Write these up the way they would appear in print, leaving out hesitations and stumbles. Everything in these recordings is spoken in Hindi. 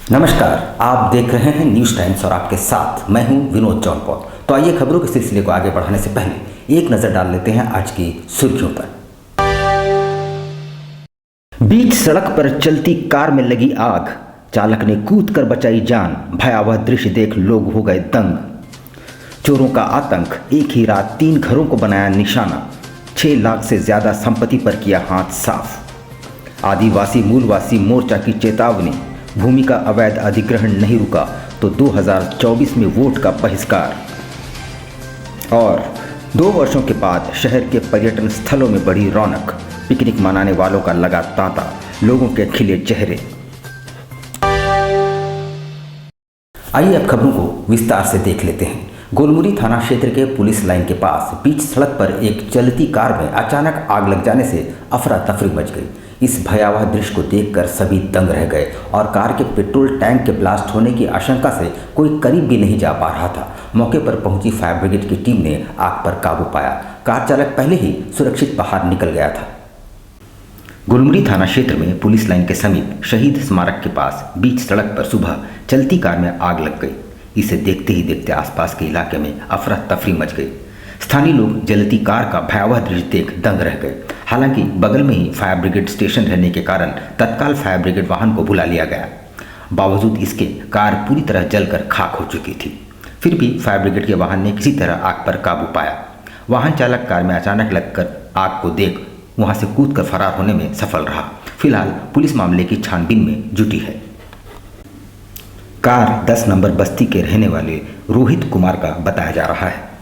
नमस्कार, आप देख रहे हैं न्यूज़ टाइम्स और आपके साथ मैं हूं विनोद जौनपौर। तो आइए खबरों के सिलसिले को आगे बढ़ाने से पहले एक नज़र डाल लेते हैं आज की सुर्खियों पर। बीच सड़क पर चलती कार में लगी आग, चालक ने कूद कर बचाई जान, भयावह दृश्य देख लोग हो गए दंग। चोरों का आतंक, एक ही रात 3 घरों को बनाया निशाना, 6 लाख से ज्यादा संपत्ति पर किया हाथ साफ। आदिवासी मूलवासी मोर्चा की चेतावनी, भूमि का अवैध अधिग्रहण नहीं रुका तो 2024 में वोट का बहिष्कार। और 2 वर्षों के बाद शहर के पर्यटन स्थलों में बढ़ी रौनक, पिकनिक मनाने वालों का लगा तांता, लोगों के खिले चेहरे। आइए अब खबरों को विस्तार से देख लेते हैं। गोलमुरी थाना क्षेत्र के पुलिस लाइन के पास बीच सड़क पर एक चलती कार में अचानक आग लग जाने से अफरा तफरी मच गई। इस भयावह दृश्य को देखकर सभी दंग रह गए और कार के पेट्रोल टैंक के ब्लास्ट होने की आशंका से कोई करीब भी नहीं जा पा रहा था। मौके पर पहुंची फायर ब्रिगेड की टीम ने आग पर काबू पाया। कार चालक पहले ही सुरक्षित बाहर निकल गया था। गुलमुरी थाना क्षेत्र में पुलिस लाइन के समीप शहीद स्मारक के पास बीच सड़क पर सुबह चलती कार में आग लग गई। इसे देखते ही देखते आसपास के इलाके में अफरा तफरी मच गई। स्थानीय लोग जलती कार का भयावह दृश्य देख दंग रह गए। हालांकि बगल में ही फायर ब्रिगेड स्टेशन रहने के कारण तत्काल फायर ब्रिगेड वाहन को बुला लिया गया। बावजूद इसके कार पूरी तरह जलकर खाक हो चुकी थी। फिर भी फायर ब्रिगेड के वाहन ने किसी तरह आग पर काबू पाया। वाहन चालक कार में अचानक लगकर आग को देख वहां से कूदकर फरार होने में सफल रहा। फिलहाल पुलिस मामले की छानबीन में जुटी है। कार 10 नंबर बस्ती के रहने वाले रोहित कुमार का बताया जा रहा है।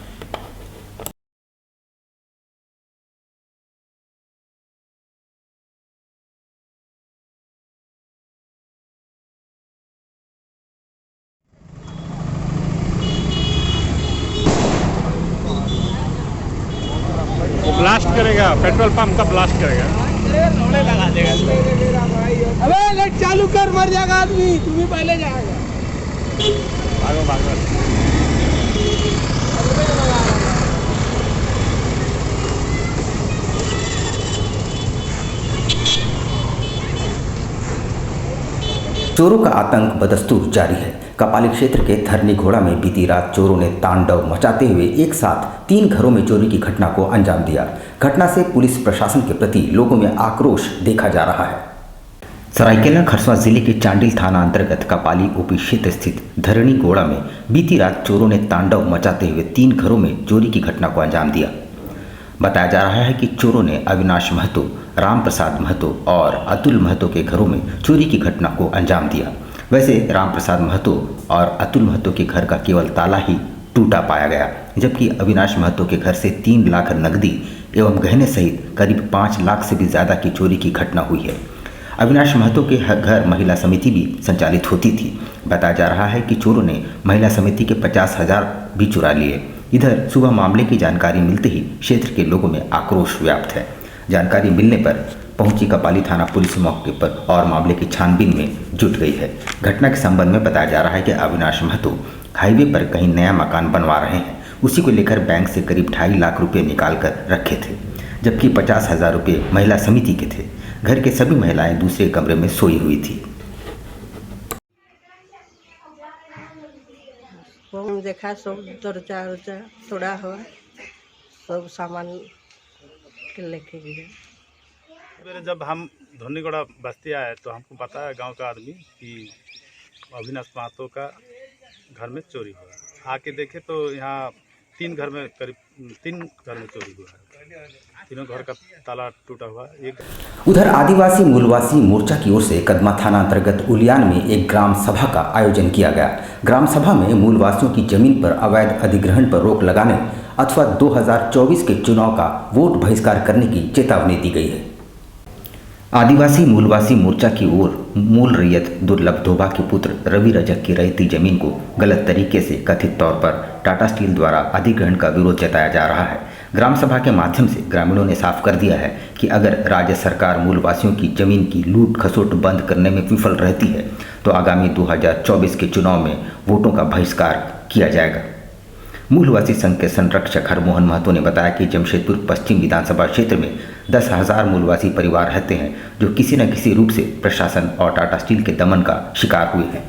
वो ब्लास्ट करेगा, पेट्रोल पंप का ब्लास्ट करेगा, रोड़े लगा देगा। अबे लाइट चालू कर, मर जाएगा आदमी, तू भी पहले जाएगा। भागो भागो। चोरों का आतंक बदस्तूर जारी है। कपाली क्षेत्र के धरनी घोड़ा में बीती रात चोरों ने तांडव मचाते हुए एक साथ 3 घरों में चोरी की घटना को अंजाम दिया। घटना से पुलिस प्रशासन के प्रति लोगों में आक्रोश देखा जा रहा है। सरायकेला खरसावां जिले के चांडिल थाना अंतर्गत कपाली ओपी क्षेत्र स्थित धरनी घोड़ा में बीती रात चोरों ने तांडव मचाते हुए 3 घरों में चोरी की घटना को अंजाम दिया। बताया जा रहा है कि चोरों ने अविनाश महतो, राम प्रसाद महतो और अतुल महतो के घरों में चोरी की घटना को अंजाम दिया। वैसे राम प्रसाद महतो और अतुल महतो के घर का केवल ताला ही टूटा पाया गया, जबकि अविनाश महतो के घर से 3 लाख नकदी एवं गहने सहित करीब 5 लाख से भी ज़्यादा की चोरी की घटना हुई है। अविनाश महतो के घर महिला समिति भी संचालित होती थी। बताया जा रहा है कि चोरों ने महिला समिति के 50,000 भी चुरा लिए। इधर सुबह मामले की जानकारी मिलते ही क्षेत्र के लोगों में आक्रोश व्याप्त है। जानकारी मिलने पर पहुंची कपाली थाना पुलिस मौके पर और मामले की छानबीन में जुट गई है। घटना के संबंध में बताया जा रहा है कि अविनाश महतो हाईवे पर कहीं नया मकान बनवा रहे हैं। उसी को लेकर बैंक से करीब 2.5 लाख रुपये निकाल कर रखे थे, जबकि 50,000 रुपये महिला समिति के थे। घर के सभी महिलाएं दूसरे कमरे में सोई हुई थी। देखा सब दर्जा उर्जा तोड़ा हुआ, सब सामान के लेके गए। मेरे जब हम धोनीगढ़ा बस्ती आए तो हमको पता है गांव का आदमी कि अविनाश महतो का घर में चोरी हुआ। आके देखे तो यहाँ 3 घर में करीब 3 घर में चोरी हुआ है। तीनों घर का ताला टूटा हुआ। उधर आदिवासी मूलवासी मोर्चा की ओर से कदमा थाना अंतर्गत उलियान में एक ग्राम सभा का आयोजन किया गया। ग्राम सभा में मूलवासियों की जमीन पर अवैध अधिग्रहण पर रोक लगाने अथवा 2024 के चुनाव का वोट बहिष्कार करने की चेतावनी दी गई है। आदिवासी मूलवासी मोर्चा की ओर मूल रैयत दुर्लभ धोबा के पुत्र रवि रजक की रैयती जमीन को गलत तरीके से कथित तौर पर टाटा स्टील द्वारा अधिग्रहण का विरोध जताया जा रहा है। ग्राम सभा के माध्यम से ग्रामीणों ने साफ कर दिया है कि अगर राज्य सरकार मूलवासियों की जमीन की लूट खसोट बंद करने में विफल रहती है तो आगामी 2024 के चुनाव में वोटों का बहिष्कार किया जाएगा। मूलवासी संघ के संरक्षक हरमोहन महतो ने बताया कि जमशेदपुर पश्चिम विधानसभा क्षेत्र में 10,000 मूलवासी परिवार रहते हैं जो किसी न किसी रूप से प्रशासन और टाटा स्टील के दमन का शिकार हुए हैं।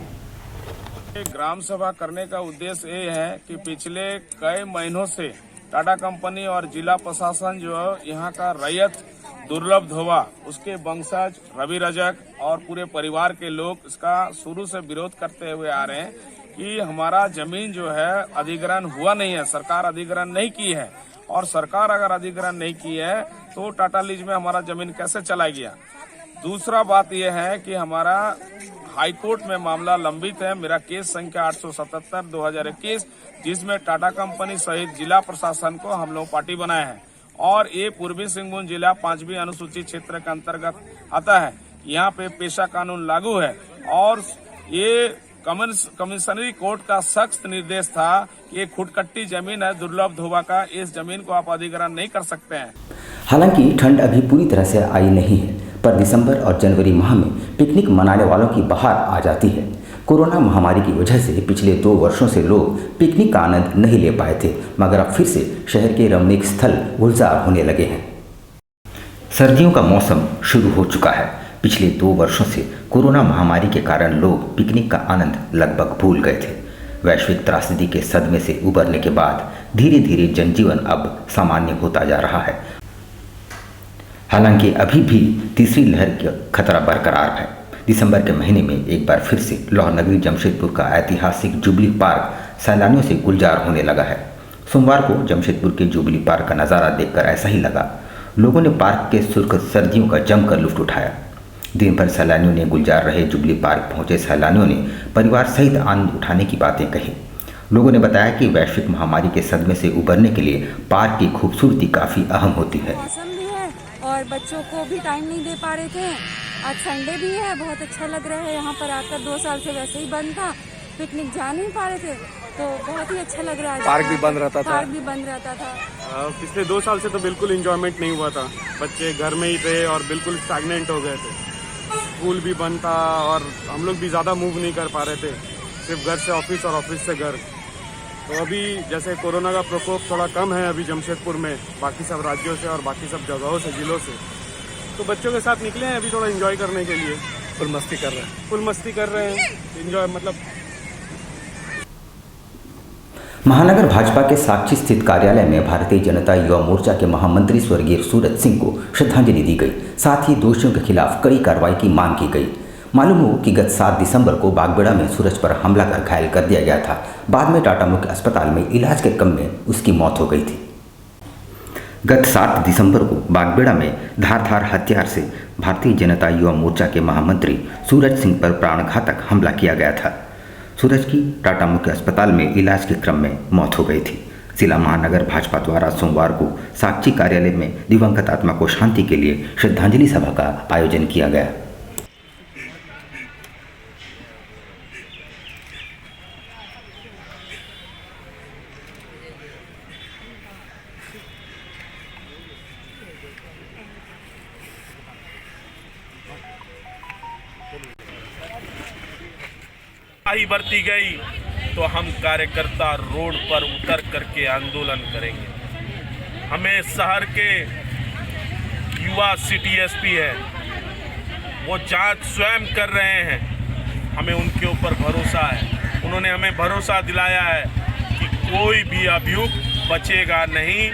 ग्राम सभा करने का उद्देश्य ये है कि पिछले कई महीनों से टाटा कंपनी और जिला प्रशासन जो है यहाँ का रैयत दुर्लभ धोवा उसके वंशज रवि रजक और पूरे परिवार के लोग इसका शुरू से विरोध करते हुए आ रहे हैं कि हमारा जमीन जो है अधिग्रहण हुआ नहीं है, सरकार अधिग्रहण नहीं की है, और सरकार अगर अधिग्रहण नहीं की है तो टाटा लीज में हमारा जमीन कैसे चला गया। दूसरा बात यह है कि हमारा हाईकोर्ट में मामला लंबित है, मेरा केस संख्या 877/2021, जिसमें टाटा कंपनी सहित जिला प्रशासन को हम लोग पार्टी बनाए हैं और ये पूर्वी सिंहभूम जिला 5वीं अनुसूचित क्षेत्र के अंतर्गत आता है। यहाँ पे पेशा कानून लागू है और ये कमिश्नरी कोर्ट का सख्त निर्देश था कि ये खुटकट्टी जमीन है दुर्लभ धोवा का, इस जमीन को आप अधिग्रहण नहीं कर सकते हैं। हालांकि ठंड अभी पूरी तरह से आई नहीं है, पर दिसंबर और जनवरी माह में पिकनिक मनाने वालों की बहार आ जाती है। कोरोना महामारी की वजह से पिछले 2 वर्षों से लोग पिकनिक का आनंद नहीं ले पाए थे, मगर अब फिर से शहर के रमणीक स्थल गुलजार होने लगे हैं। सर्दियों का मौसम शुरू हो चुका है। पिछले 2 वर्षों से कोरोना महामारी के कारण लोग पिकनिक का आनंद लगभग भूल गए थे। वैश्विक त्रासदी के सदमे से उबरने के बाद धीरे धीरे जनजीवन अब सामान्य होता जा रहा है। हालांकि अभी भी तीसरी लहर का खतरा बरकरार है। दिसंबर के महीने में एक बार फिर से लाहौर नगरी जमशेदपुर का ऐतिहासिक जुबली पार्क सैलानियों से गुलजार होने लगा है। सोमवार को जमशेदपुर के जुबली पार्क का नज़ारा देखकर ऐसा ही लगा। लोगों ने पार्क के सुर्ख सर्दियों का जमकर लुत्फ उठाया। दिन भर सैलानियों ने गुलजार रहे जुबली पार्क पहुंचे सैलानियों ने परिवार सहित आनंद उठाने की बातें कही। लोगों ने बताया कि वैश्विक महामारी के सदमे से उबरने के लिए पार्क की खूबसूरती काफ़ी अहम होती है। और बच्चों को भी टाइम नहीं दे पा रहे थे। आज संडे भी है, बहुत अच्छा लग रहा है यहाँ पर आकर। 2 साल से वैसे ही बंद था, पिकनिक जा नहीं पा रहे थे, तो बहुत ही अच्छा लग रहा है। पार्क भी बंद रहता था। पिछले 2 साल से तो बिल्कुल एंजॉयमेंट नहीं हुआ था। बच्चे घर में ही थे और बिल्कुल स्टैग्नेंट हो गए थे। स्कूल भी बंद था और हम लोग भी ज़्यादा मूव नहीं कर पा रहे थे, सिर्फ घर से ऑफिस और ऑफिस से घर। तो अभी जैसे कोरोना का प्रकोप थोड़ा कम है अभी जमशेदपुर में, बाकी सब राज्यों से और बाकी सब जगहों से, जिलों से, तो बच्चों के साथ निकले हैं अभी थोड़ा एंजॉय करने के लिए। फुल मस्ती कर रहे हैं। फुल मस्ती कर रहे हैं, एंजॉय मतलब। महानगर भाजपा के साक्षी स्थित कार्यालय में भारतीय जनता युवा मोर्चा के महामंत्री स्वर्गीय सूरज सिंह को श्रद्धांजलि दी गई। साथ ही दोषियों के खिलाफ कड़ी कार्रवाई की मांग की गई। मालूम हो कि गत 7 दिसंबर को बागबेड़ा में सूरज पर हमला कर घायल कर दिया गया था। बाद में टाटा मुख्य अस्पताल में इलाज के क्रम में उसकी मौत हो गई थी। गत 7 दिसंबर को बागबेड़ा में धारदार हथियार से भारतीय जनता युवा मोर्चा के महामंत्री सूरज सिंह पर प्राणघातक हमला किया गया था। सूरज की टाटा मुख्य अस्पताल में इलाज के क्रम में मौत हो गई थी। जिला महानगर भाजपा द्वारा सोमवार को साक्षी कार्यालय में दिवंगत आत्मा को शांति के लिए श्रद्धांजलि सभा का आयोजन किया गया। ही बरती गई तो हम कार्यकर्ता रोड पर उतर करके आंदोलन करेंगे। हमें शहर के युवा सिटी एसपी है, वो जांच स्वयं कर रहे हैं, हमें उनके ऊपर भरोसा है। उन्होंने हमें भरोसा दिलाया है कि कोई भी अभियुक्त बचेगा नहीं।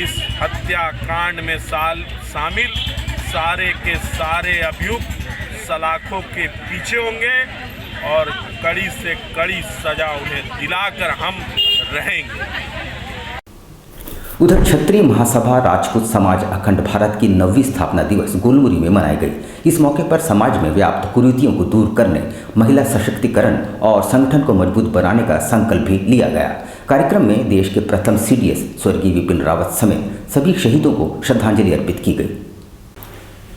इस हत्याकांड में शामिल सारे के सारे अभियुक्त सलाखों के पीछे होंगे और कड़ी से कड़ी सजा उन्हें दिलाकर हम रहेंगे। उधर क्षत्रिय महासभा राजपूत समाज अखंड भारत की 9वीं स्थापना दिवस गोलमुरी में मनाई गई। इस मौके पर समाज में व्याप्त कुरीतियों को दूर करने, महिला सशक्तिकरण और संगठन को मजबूत बनाने का संकल्प भी लिया गया। कार्यक्रम में देश के प्रथम CDS स्वर्गीय विपिन रावत समेत सभी शहीदों को श्रद्धांजलि अर्पित की गई।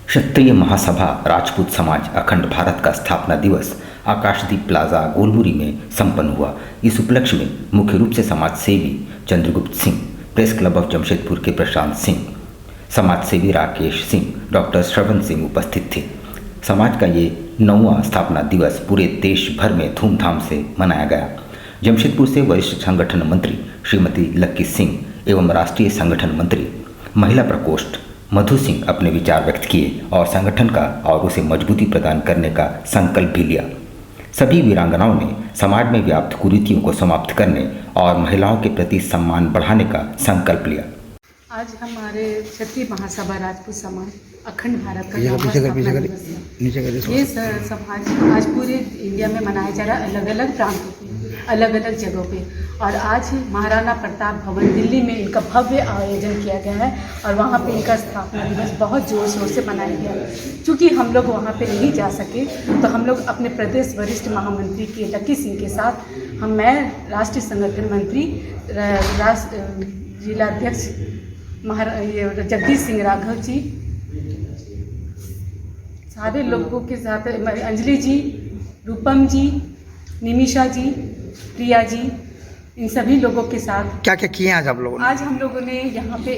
क्षत्रिय महासभा राजपूत समाज अखंड भारत का स्थापना दिवस आकाशदीप प्लाजा गोलमुरी में संपन्न हुआ। इस उपलक्ष्य में मुख्य रूप से समाज सेवी Chandragupta Singh, press club of Jamshedpur के प्रशांत सिंह, समाज सेवी राकेश सिंह, डॉक्टर श्रवण सिंह उपस्थित थे। समाज का ये 9वां स्थापना दिवस पूरे देश भर में धूमधाम से मनाया गया। जमशेदपुर से वरिष्ठ संगठन मंत्री श्रीमती लक्की सिंह एवं राष्ट्रीय संगठन मंत्री, महिला प्रकोष्ठ मधु सिंह अपने विचार व्यक्त किए और संगठन का और उसे मजबूती प्रदान करने का संकल्प भी लिया। सभी वीरांगनाओं ने समाज में व्याप्त कुरीतियों को समाप्त करने और महिलाओं के प्रति सम्मान बढ़ाने का संकल्प लिया। आज हमारे क्षत्रिय महासभा राजपूत समाज अखंड भारत का स्थापना दिवस है। ये समाज आज पूरे इंडिया में मनाया जा रहा है, अलग अलग प्रांतों पे, अलग अलग जगहों पे। और आज महाराणा प्रताप भवन दिल्ली में इनका भव्य आयोजन किया गया है और वहाँ पे इनका स्थापना दिवस बहुत जोर शोर से मनाया गया। चूँकि हम लोग वहाँ पे नहीं जा सके तो हम लोग अपने प्रदेश वरिष्ठ महामंत्री के लकी सिंह के साथ मैं राष्ट्रीय संगठन मंत्री जिलाध्यक्ष जगदीश सिंह राघव जी, सारे लोगों के साथ अंजलि जी, रूपम जी, निमिषा जी, प्रिया जी, इन सभी लोगों के साथ क्या क्या किए आज आप लोगों ने? आज हम लोगों ने यहाँ पे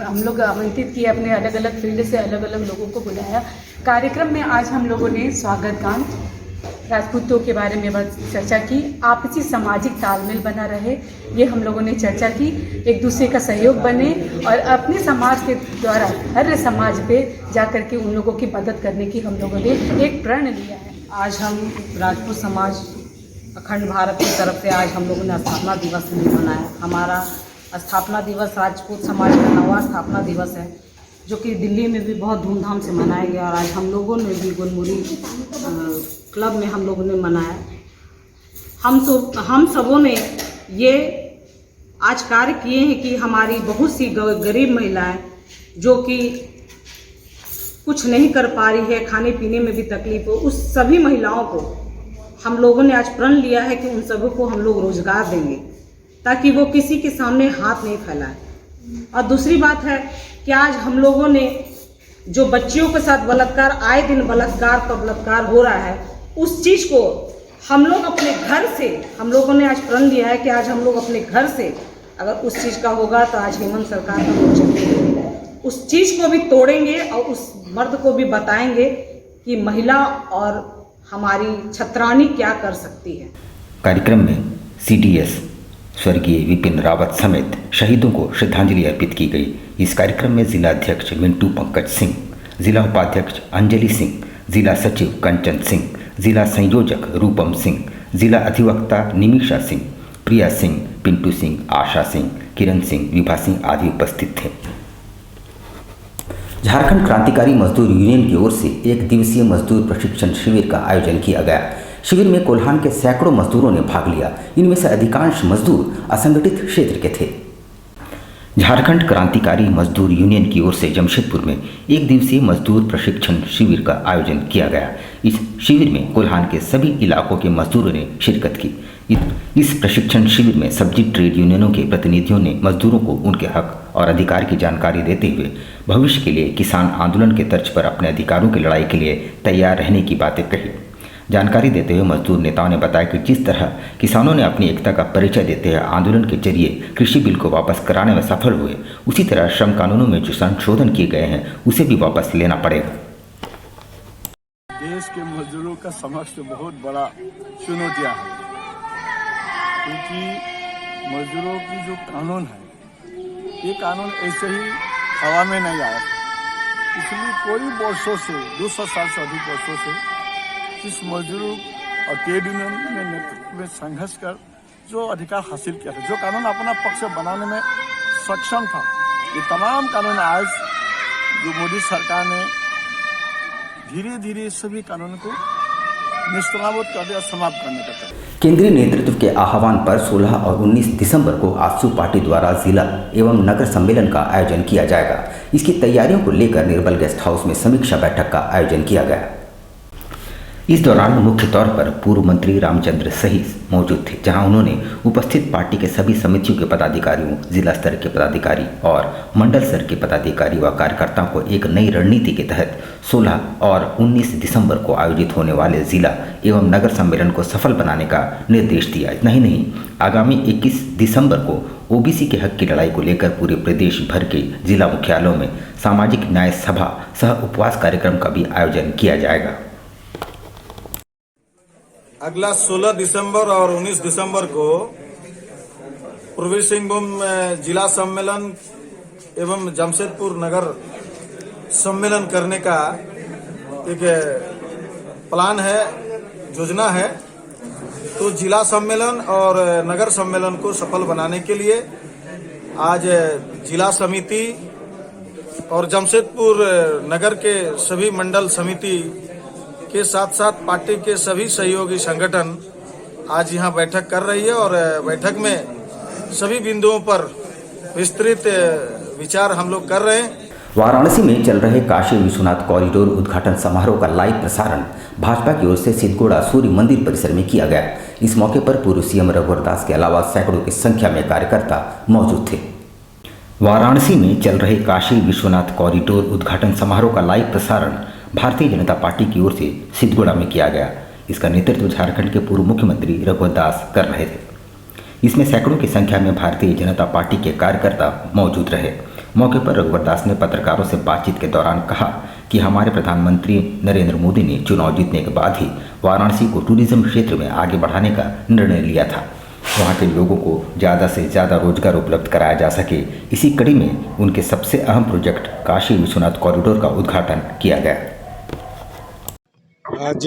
हम लोग आमंत्रित किए, अपने अलग अलग फील्ड से अलग अलग लोगों को बुलाया। कार्यक्रम में आज हम लोगों ने स्वागत गान, राजपूतों के बारे में चर्चा की, आपसी सामाजिक तालमेल बना रहे, ये हम लोगों ने चर्चा की, एक दूसरे का सहयोग बने और अपने समाज के द्वारा हर समाज पे जाकर के उन लोगों की मदद करने की हम लोगों ने एक प्रण लिया है। आज हम राजपूत समाज अखंड भारत की तरफ से आज हम लोगों ने स्थापना दिवस मनाया। हमारा स्थापना दिवस राजपूत समाज का 9वां स्थापना दिवस है, जो कि दिल्ली में भी बहुत धूमधाम से मनाया गया और आज हम लोगों ने भी गुलमुरी क्लब में हम लोगों ने मनाया। हम सबों ने ये आज कार्य किए हैं कि हमारी बहुत सी गरीब महिलाएं जो कि कुछ नहीं कर पा रही है, खाने पीने में भी तकलीफ हो, उस सभी महिलाओं को हम लोगों ने आज प्रण लिया है कि उन सबों को हम लोग रोजगार देंगे ताकि वो किसी के सामने हाथ नहीं फैलाए। और दूसरी बात है कि आज हम लोगों ने जो बच्चियों के साथ बलात्कार, आए दिन बलात्कार पर बलात्कार हो रहा है, उस चीज़ को हम लोग अपने घर से, हम लोगों ने आज प्रण लिया है कि आज हम लोग अपने घर से अगर उस चीज़ का होगा तो आज हेमंत सरकार का मोर्चा उस चीज़ को भी तोड़ेंगे और उस मर्द को भी बताएंगे कि महिला और हमारी छत्रानी क्या कर सकती है। कार्यक्रम में CDS स्वर्गीय विपिन रावत समेत शहीदों को श्रद्धांजलि अर्पित की गई। इस कार्यक्रम में जिला अध्यक्ष मिंटू पंकज सिंह, जिला उपाध्यक्ष अंजलि सिंह, जिला सचिव कंचन सिंह, जिला संयोजक रूपम सिंह, जिला अधिवक्ता निमिषा सिंह, प्रिया सिंह, पिंटू सिंह, आशा सिंह, किरण सिंह, विभा सिंह आदि उपस्थित थे। झारखंड क्रांतिकारी मजदूर यूनियन की ओर से एक दिवसीय मजदूर प्रशिक्षण शिविर का आयोजन किया गया। शिविर में कोल्हान के सैकड़ों मजदूरों ने भाग लिया। इनमें से अधिकांश मजदूर असंगठित क्षेत्र के थे। झारखंड क्रांतिकारी मजदूर यूनियन की ओर से जमशेदपुर में एक दिवसीय मजदूर प्रशिक्षण शिविर का आयोजन किया गया। इस शिविर में कोल्हान के सभी इलाकों के मजदूरों ने शिरकत की। इस प्रशिक्षण शिविर में सब्जी ट्रेड यूनियनों के प्रतिनिधियों ने मजदूरों को उनके हक और अधिकार की जानकारी देते हुए भविष्य के लिए किसान आंदोलन के तर्ज पर अपने अधिकारों की लड़ाई के लिए तैयार रहने की बातें कही। जानकारी देते हुए मजदूर नेताओं ने बताया कि जिस तरह किसानों ने अपनी एकता का परिचय देते हुए आंदोलन के जरिए कृषि बिल को वापस कराने में सफल हुए, उसी तरह श्रम कानूनों में जो संशोधन किए गए हैं उसे भी वापस लेना पड़ेगा। देश के मजदूरों का समक्ष बहुत बड़ा चुनौतियाँ है, क्योंकि मजदूरों की जो कानून है ये कानून ऐसे ही हवा में नहीं आया। इसलिए कोई वर्षों से 200 साल से अधिक वर्षों से इस मजदूरों और ट्रेड यूनियन ने नेतृत्व में संघर्ष कर जो अधिकार हासिल किया था, जो कानून अपना पक्ष बनाने में सक्षम था, ये तमाम कानून आज जो मोदी सरकार ने धीरे धीरे सभी कानून को निष्प्रभावित कर दिया, समाप्त करने का। केंद्रीय नेतृत्व के आह्वान पर 16 और 19 दिसंबर को आजसू पार्टी द्वारा जिला एवं नगर सम्मेलन का आयोजन किया जाएगा। इसकी तैयारियों को लेकर निर्बल गेस्ट हाउस में समीक्षा बैठक का आयोजन किया गया। इस दौरान मुख्य तौर पर पूर्व मंत्री रामचंद्र सहीस मौजूद थे, जहां उन्होंने उपस्थित पार्टी के सभी समितियों के पदाधिकारियों, जिला स्तर के पदाधिकारी और मंडल स्तर के पदाधिकारी व कार्यकर्ताओं को एक नई रणनीति के तहत 16 और 19 दिसंबर को आयोजित होने वाले जिला एवं नगर सम्मेलन को सफल बनाने का निर्देश दिया। इतना ही नहीं, आगामी 21 दिसंबर को OBC के हक की लड़ाई को लेकर पूरे प्रदेश भर के जिला मुख्यालयों में सामाजिक न्याय सभा सह उपवास कार्यक्रम का भी आयोजन किया जाएगा। अगला 16 दिसंबर और 19 दिसंबर को पूर्वी सिंहभूम जिला सम्मेलन एवं जमशेदपुर नगर सम्मेलन करने का एक प्लान है, योजना है। तो जिला सम्मेलन और नगर सम्मेलन को सफल बनाने के लिए आज जिला समिति और जमशेदपुर नगर के सभी मंडल समिति के साथ साथ पार्टी के सभी सहयोगी संगठन आज यहाँ बैठक कर रही है और बैठक में सभी बिंदुओं पर विस्तृत विचार हम लोग कर रहे हैं। वाराणसी में चल रहे काशी विश्वनाथ कॉरिडोर उद्घाटन समारोह का लाइव प्रसारण भाजपा की ओर से सिद्धगोड़ा सूर्य मंदिर परिसर में किया गया। इस मौके पर पूर्व सीएम रघुवर दास के अलावा सैकड़ों की संख्या में कार्यकर्ता मौजूद थे। वाराणसी में चल रहे काशी विश्वनाथ कॉरिडोर उद्घाटन समारोह का लाइव प्रसारण भारतीय जनता पार्टी की ओर से सिद्धगोड़ा में किया गया। इसका नेतृत्व झारखंड के पूर्व मुख्यमंत्री रघुवर दास कर रहे थे। इसमें सैकड़ों की संख्या में भारतीय जनता पार्टी के कार्यकर्ता मौजूद रहे। मौके पर रघुवर दास ने पत्रकारों से बातचीत के दौरान कहा कि हमारे प्रधानमंत्री नरेंद्र मोदी ने चुनाव जीतने के बाद ही वाराणसी को टूरिज्म क्षेत्र में आगे बढ़ाने का निर्णय लिया था। वहाँ के लोगों को ज़्यादा से ज़्यादा रोजगार उपलब्ध कराया जा सके, इसी कड़ी में उनके सबसे अहम प्रोजेक्ट काशी विश्वनाथ कॉरिडोर का उद्घाटन किया गया। आज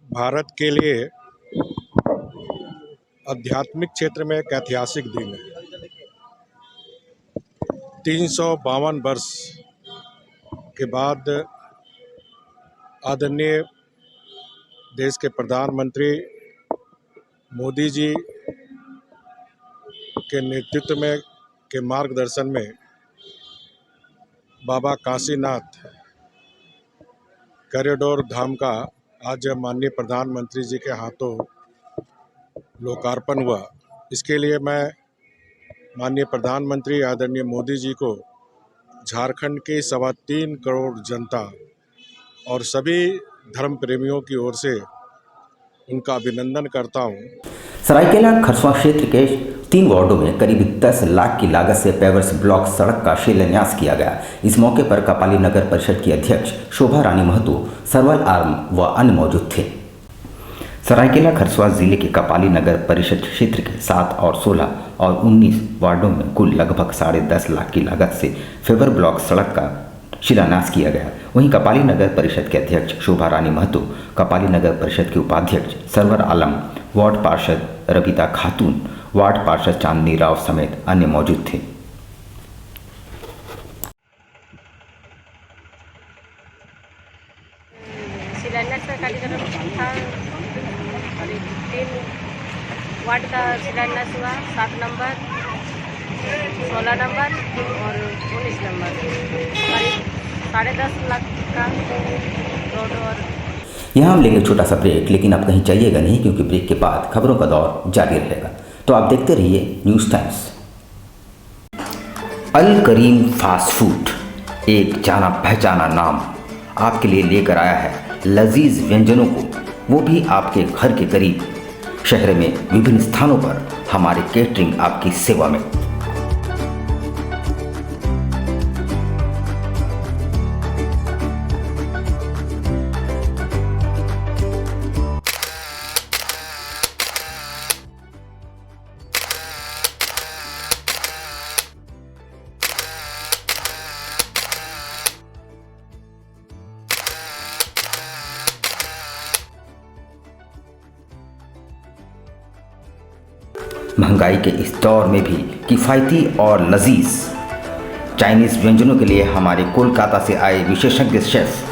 भारत के लिए आध्यात्मिक क्षेत्र में एक ऐतिहासिक दिन है। 352 वर्ष के बाद आदरणीय देश के प्रधानमंत्री मोदी जी के नेतृत्व में के मार्गदर्शन में बाबा काशीनाथ कॉरिडोर धाम का आज माननीय प्रधानमंत्री जी के हाथों लोकार्पण हुआ। इसके लिए मैं माननीय प्रधानमंत्री आदरणीय मोदी जी को झारखंड के 3.25 करोड़ जनता और सभी धर्म प्रेमियों की ओर से उनका अभिनंदन करता हूं। सरायकेला खरसवां क्षेत्र के 3 वार्डों में करीब 10 लाख की लागत से पेवर्स ब्लॉक सड़क का शिलान्यास किया गया। इस मौके पर कपाली नगर परिषद की अध्यक्ष शोभा रानी महतो, सरवल आर्म व अन्य मौजूद थे। सरायकेला खरसवां जिले के कपाली नगर परिषद क्षेत्र के 7 और 16 और 19 वार्डों में कुल लगभग 10.5 लाख की लागत से फेवर ब्लॉक सड़क का शिलान्यास किया गया। वहीं कपाली नगर परिषद के अध्यक्ष शोभा रानी महतो, कपाली नगर परिषद के उपाध्यक्ष सरवर आलम, वार्ड पार्षद रबीता खातून, वार्ड पार्षद चांदनी राव समेत अन्य मौजूद थे। शिलान्यास का कार्यक्रम था। 3 वार्ड का शिलान्यास हुआ, 7 नंबर, 16 नंबर और 19 नंबर। करीब 10.5 लाख का रोड। और यहाँ हम लेंगे छोटा सा ब्रेक, लेकिन आप कहीं जाइएगा नहीं, क्योंकि ब्रेक के बाद खबरों का दौर जारी रहेगा। तो आप देखते रहिए न्यूज़ टाइम्स। अल करीम फास्ट फूड एक जाना पहचाना नाम आपके लिए लेकर आया है लजीज व्यंजनों को, वो भी आपके घर के करीब। शहर में विभिन्न स्थानों पर हमारे केटरिंग आपकी सेवा में। महंगाई के इस दौर में भी किफ़ायती और लजीज चाइनीज़ व्यंजनों के लिए हमारे कोलकाता से आए विशेषज्ञ शेफ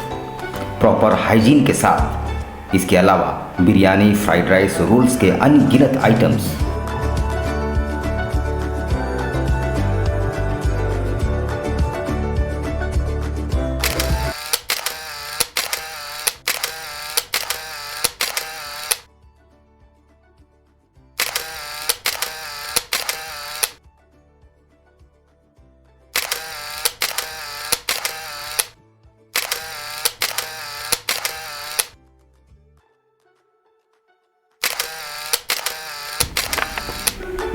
प्रॉपर हाइजीन के साथ, इसके अलावा बिरयानी, फ्राइड राइस, रोल्स के अनगिनत आइटम्स।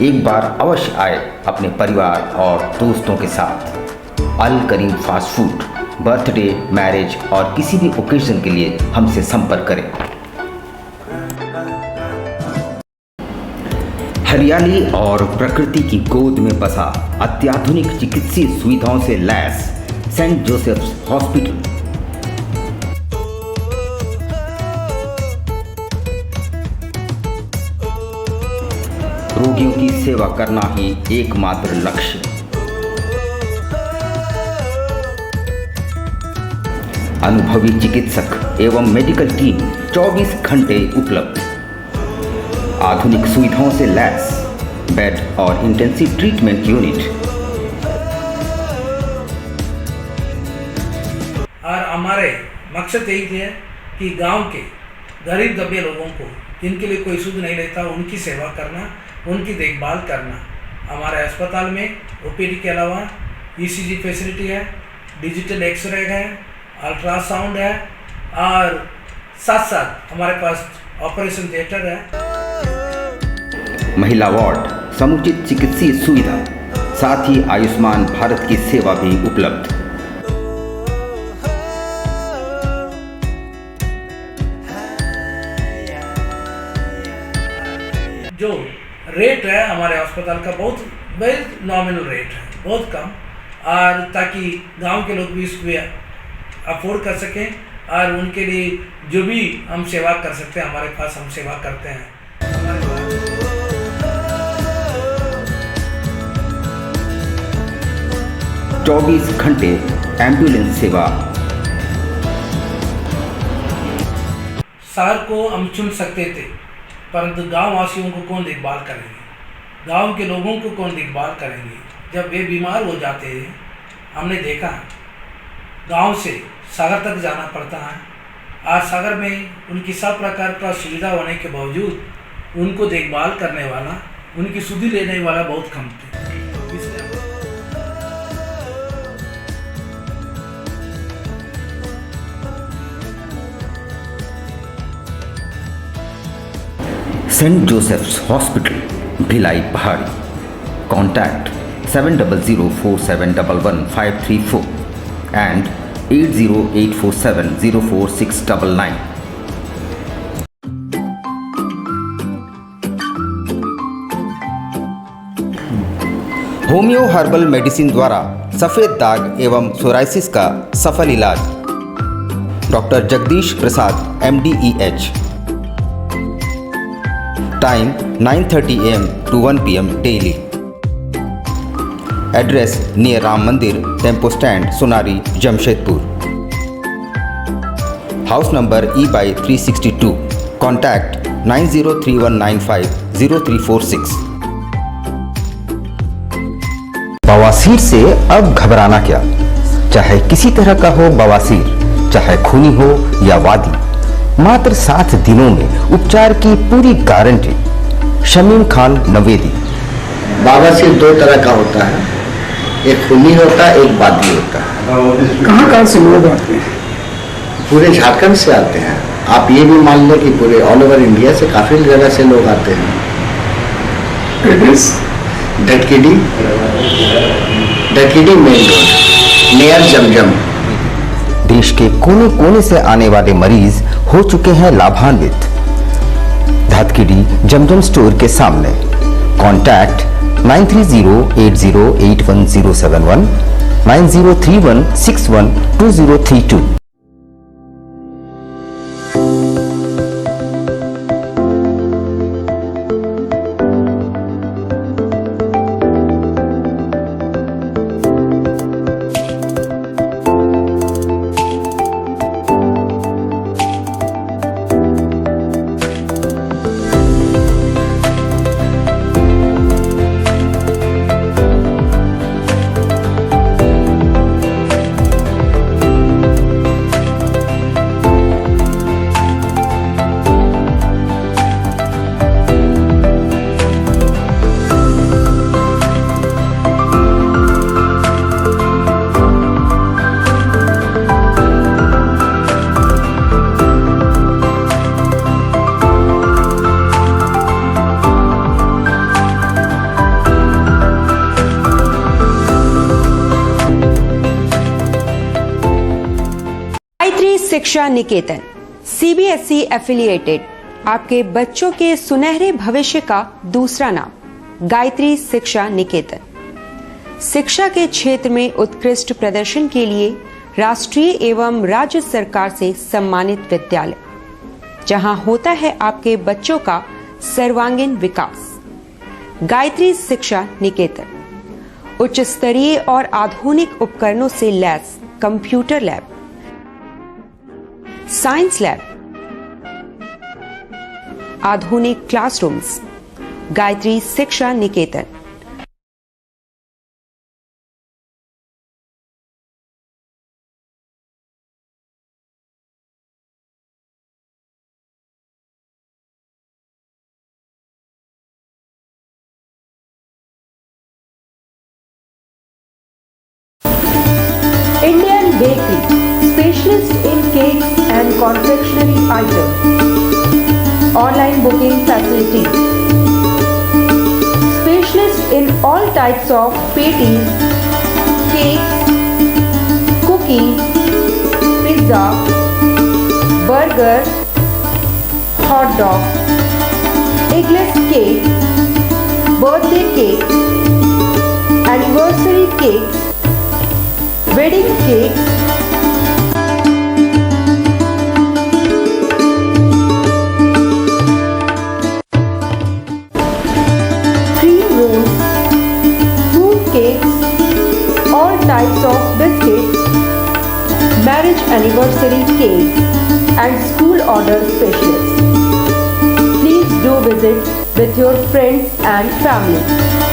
एक बार अवश्य आए अपने परिवार और दोस्तों के साथ। अल करीम फास्ट फूड, बर्थडे, मैरिज और किसी भी ओकेजन के लिए हमसे संपर्क करें। हरियाली और प्रकृति की गोद में बसा अत्याधुनिक चिकित्सीय सुविधाओं से लैस सेंट जोसेफ्स हॉस्पिटल। रोगियों की सेवा करना ही एकमात्र लक्ष्य। अनुभवी चिकित्सक एवं मेडिकल टीम 24 घंटे उपलब्ध। आधुनिक सुविधाओं से लैस बेड और इंटेंसिव ट्रीटमेंट यूनिट। और हमारे मकसद यही है कि गांव के गरीब दबे लोगों को जिनके लिए कोई सुध नहीं रहता उनकी सेवा करना, उनकी देखभाल करना। हमारे अस्पताल में ओपीडी के अलावा ईसीजी फैसिलिटी है, डिजिटल एक्सरे है, अल्ट्रासाउंड है और साथ साथ हमारे पास ऑपरेशन थिएटर है। महिला वार्ड, समुचित चिकित्सीय सुविधा, साथ ही आयुष्मान भारत की सेवा भी उपलब्ध। जो रेट है हमारे अस्पताल का बहुत नॉमिनल रेट है, बहुत कम, और ताकि गांव के लोग भी इसको अफोर्ड कर सकें और उनके लिए जो भी हम सेवा कर सकते हैं हमारे पास हम सेवा करते हैं। 24 घंटे एम्बुलेंस सेवा। शहर को हम चुन सकते थे, परंतु गांव वासियों को कौन देखभाल करेंगे, गांव के लोगों को कौन देखभाल करेंगे जब वे बीमार हो जाते हैं। हमने देखा गांव से सागर तक जाना पड़ता है। आज सागर में उनकी सब प्रकार का सुविधा होने के बावजूद उनको देखभाल करने वाला, उनकी सुधि लेने वाला बहुत कम थे। Saint Joseph's hospital, Bhilai Pahadi. Contact 7004711534 and 8084704699। Homeo herbal medicine द्वारा सफ़ेद दाग एवं सोराइसिस का सफल इलाज। Doctor Jagdish Prasad MD/EH। Time 9:30 AM to 1 PM daily. Address near Ram Mandir, tempo stand, Sonari, Jamshedpur. House number E/362। Contact 9031950346। बवासीर से अब घबराना क्या, चाहे किसी तरह का हो बवासीर, चाहे खूनी हो या वादी, मात्र 7 दिनों में उपचार की पूरी गारंटी। शमीम खान नवेदी। बवासीर 2 तरह का होता है, एक खूनी होता है, एक वादी होता है। कहाँ से लोग आते हैं? पूरे झारखंड से आते हैं। आप ये भी मान लें कि पूरे ऑल ओवर इंडिया से काफी जगह से लोग आते हैं। एड्रेस धटकीडी मेन रोड नियर जमजम। देश के कोने कोने से आने वाले मरीज हो चुके हैं लाभान्वित। धतकीडी जमजम स्टोर के सामने। कॉन्टैक्ट 9308081071 9031612032। शिक्षा निकेतन CBSE एफिलिएटेड आपके बच्चों के सुनहरे भविष्य का दूसरा नाम। गायत्री शिक्षा निकेतन शिक्षा के क्षेत्र में उत्कृष्ट प्रदर्शन के लिए राष्ट्रीय एवं राज्य सरकार से सम्मानित विद्यालय, जहां होता है आपके बच्चों का सर्वांगीण विकास। गायत्री शिक्षा निकेतन, उच्च स्तरीय और आधुनिक उपकरणों से lace computer lab, science lab, आधुनिक क्लासरूम्स। गायत्री शिक्षा निकेतन। Indian Bakery, specialist in cakes and confectionery items. Online booking facility. Specialist in all types of patties, cakes, cookies, pizza, burger, hot dog, eggless cake, birthday cake, anniversary cakes, wedding cakes, cream rolls, fruit cakes, all types of biscuits, marriage anniversary cakes and school order specialists. Please do visit with your friends and family.